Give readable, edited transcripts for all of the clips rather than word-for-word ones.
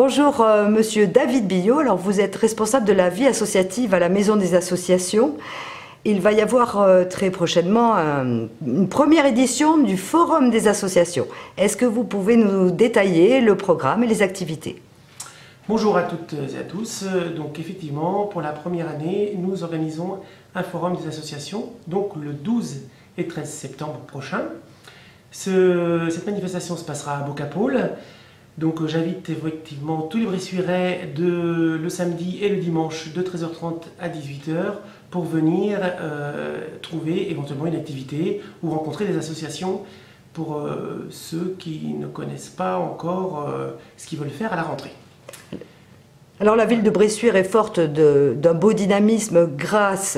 Bonjour Monsieur David Billot, alors vous êtes responsable de la vie associative à la Maison des Associations. Il va y avoir très prochainement une première édition du Forum des associations. Est-ce que vous pouvez nous détailler le programme et les activités? Bonjour à toutes et à tous. Donc effectivement, pour la première année, nous organisons un Forum des associations, donc le 12 et 13 septembre prochain. Cette manifestation se passera à Bocapaul. Donc j'invite effectivement tous les Bressuirais le samedi et le dimanche de 13h30 à 18h pour venir trouver éventuellement une activité ou rencontrer des associations pour ceux qui ne connaissent pas encore ce qu'ils veulent faire à la rentrée. Alors la ville de Bressuire est forte d'un beau dynamisme grâce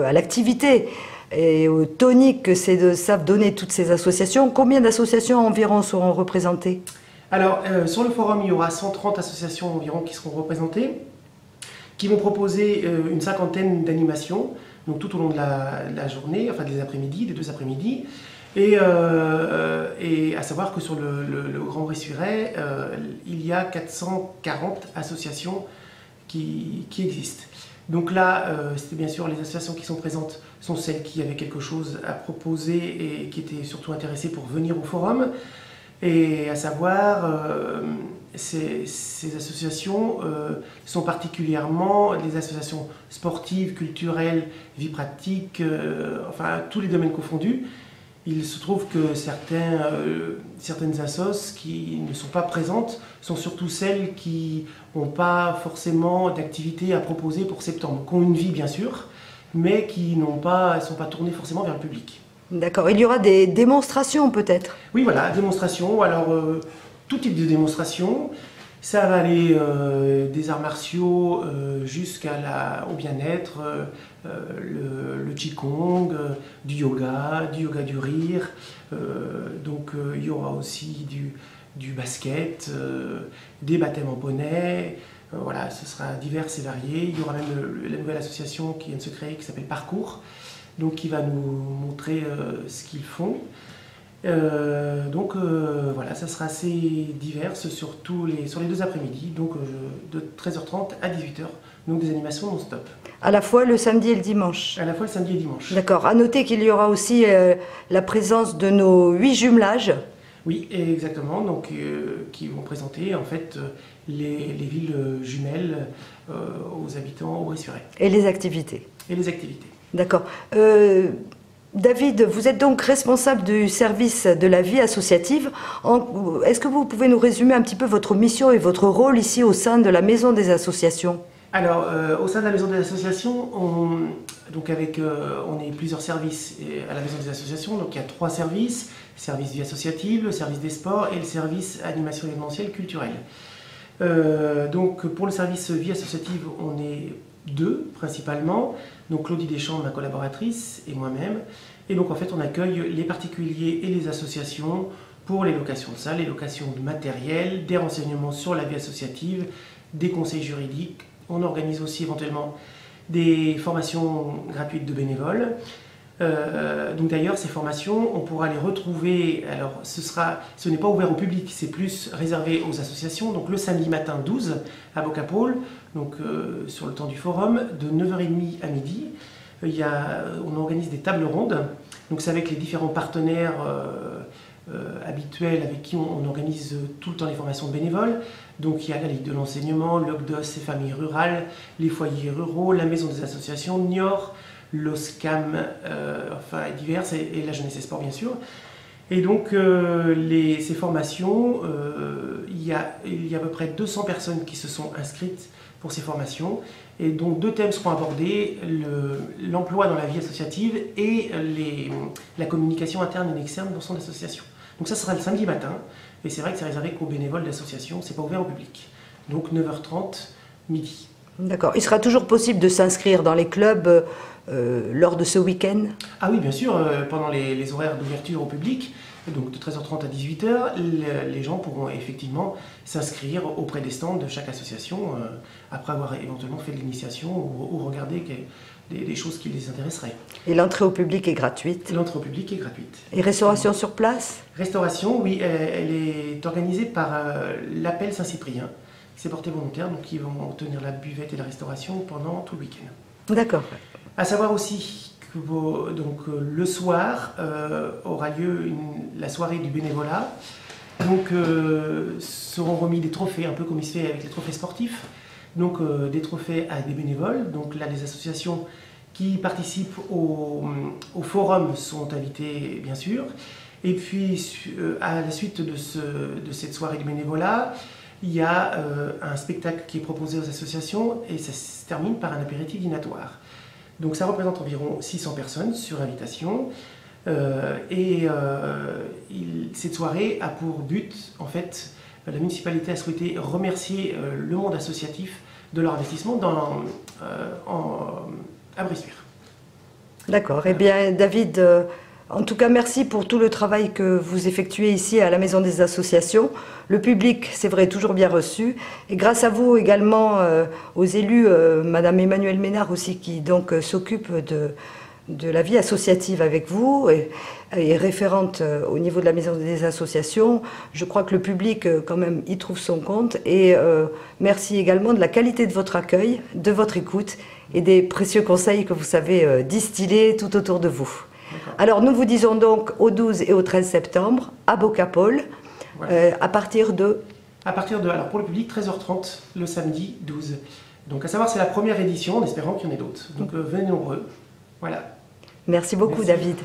à l'activité et au tonique que savent donner toutes ces associations. Combien d'associations environ seront représentées? Alors, sur le forum, il y aura 130 associations environ qui seront représentées, qui vont proposer une cinquantaine d'animations, donc tout au long de la journée, enfin des après-midi, des deux après-midi. Et à savoir que sur le Grand Bressuirais, il y a 440 associations qui existent. Donc là, c'est bien sûr les associations qui sont présentes sont celles qui avaient quelque chose à proposer et qui étaient surtout intéressées pour venir au forum. Et à savoir, ces associations sont particulièrement des associations sportives, culturelles, vie pratique, enfin tous les domaines confondus. Il se trouve que certaines assos qui ne sont pas présentes sont surtout celles qui n'ont pas forcément d'activité à proposer pour septembre, qui ont une vie bien sûr, mais qui ne sont pas tournées forcément vers le public. D'accord. Il y aura des démonstrations peut-être? Oui, voilà, démonstrations. Alors, tout type de démonstration. Ça va aller des arts martiaux au bien-être, le qigong, du yoga du rire. Donc, il y aura aussi du basket, des baptêmes en poney. Voilà, ce sera divers et varié. Il y aura même la nouvelle association qui vient de se créer qui s'appelle Parcours, donc qui va nous montrer ce qu'ils font. Voilà, ça sera assez divers sur les deux après-midi, donc de 13h30 à 18h, donc des animations non-stop. À la fois le samedi et le dimanche? À la fois le samedi et le dimanche. D'accord. À noter qu'il y aura aussi la présence de nos 8 jumelages. Oui, exactement, donc qui vont présenter en fait les villes jumelles aux habitants au Bressuirais. Et les activités. Et les activités. D'accord. David, vous êtes donc responsable du service de la vie associative. Est-ce que vous pouvez nous résumer un petit peu votre mission et votre rôle ici au sein de la Maison des Associations? Alors, au sein de la Maison des Associations, on est plusieurs services à la Maison des Associations. Donc il y a 3 services: service vie associative, le service des sports et le service animation événementielle culturelle. Donc pour le service vie associative, on est 2 principalement, donc Claudie Deschamps, ma collaboratrice, et moi-même. Et donc en fait on accueille les particuliers et les associations pour les locations de salles, les locations de matériel, des renseignements sur la vie associative, des conseils juridiques. On organise aussi éventuellement des formations gratuites de bénévoles. Donc d'ailleurs ces formations on pourra les retrouver, alors ce n'est pas ouvert au public, c'est plus réservé aux associations, donc le samedi matin 12 à Bocapaul, donc sur le temps du forum, de 9h30 à midi. On organise des tables rondes, donc c'est avec les différents partenaires habituels avec qui on organise tout le temps les formations de bénévoles. Donc il y a la Ligue de l'enseignement, l'OCDOS et familles rurales, les foyers ruraux, la Maison des associations, Niort, l'OSCAM, enfin diverses, et la jeunesse et sport bien sûr. Et donc ces formations, il y a à peu près 200 personnes qui se sont inscrites pour ces formations. Et donc 2 thèmes seront abordés: l'emploi dans la vie associative et la communication interne et externe dans son association. Donc ça sera le samedi matin, et c'est vrai que c'est réservé qu'aux bénévoles d'association, c'est pas ouvert au public. Donc 9h30, midi. D'accord. Il sera toujours possible de s'inscrire dans les clubs lors de ce week-end? Ah oui, bien sûr, pendant les horaires d'ouverture au public, donc de 13h30 à 18h, les gens pourront effectivement s'inscrire auprès des stands de chaque association, après avoir éventuellement fait de l'initiation ou regarder des choses qui les intéresseraient. Et l'entrée au public est gratuite? L'entrée au public est gratuite. Et restauration sur place? Restauration, oui, elle est organisée par l'Appel Saint-Cyprien. c'est porté volontaire, donc ils vont tenir la buvette et la restauration pendant tout le week-end. D'accord. À savoir aussi que le soir aura lieu la soirée du bénévolat. Donc seront remis des trophées, un peu comme il se fait avec les trophées sportifs. Donc des trophées à des bénévoles. Donc là, les associations qui participent au forum sont invitées, bien sûr. Et puis, à la suite de cette soirée du bénévolat, il y a un spectacle qui est proposé aux associations et ça se termine par un apéritif dînatoire. Donc ça représente environ 600 personnes sur invitation. Cette soirée a pour but, en fait, la municipalité a souhaité remercier le monde associatif de leur investissement à Bressuire. D'accord. Eh bien, David, en tout cas, merci pour tout le travail que vous effectuez ici à la Maison des Associations. Le public, c'est vrai, toujours bien reçu. Et grâce à vous également, aux élus, Madame Emmanuelle Ménard aussi, qui donc s'occupe de la vie associative avec vous et référente au niveau de la Maison des Associations. Je crois que le public, quand même, y trouve son compte. Et merci également de la qualité de votre accueil, de votre écoute et des précieux conseils que vous savez distiller tout autour de vous. Alors, nous vous disons donc au 12 et au 13 septembre, à Bocapole, voilà. À partir de... alors pour le public, 13h30, le samedi 12. Donc, à savoir, c'est la première édition, en espérant qu'il y en ait d'autres. Donc, venez nombreux. Voilà. Merci beaucoup, David.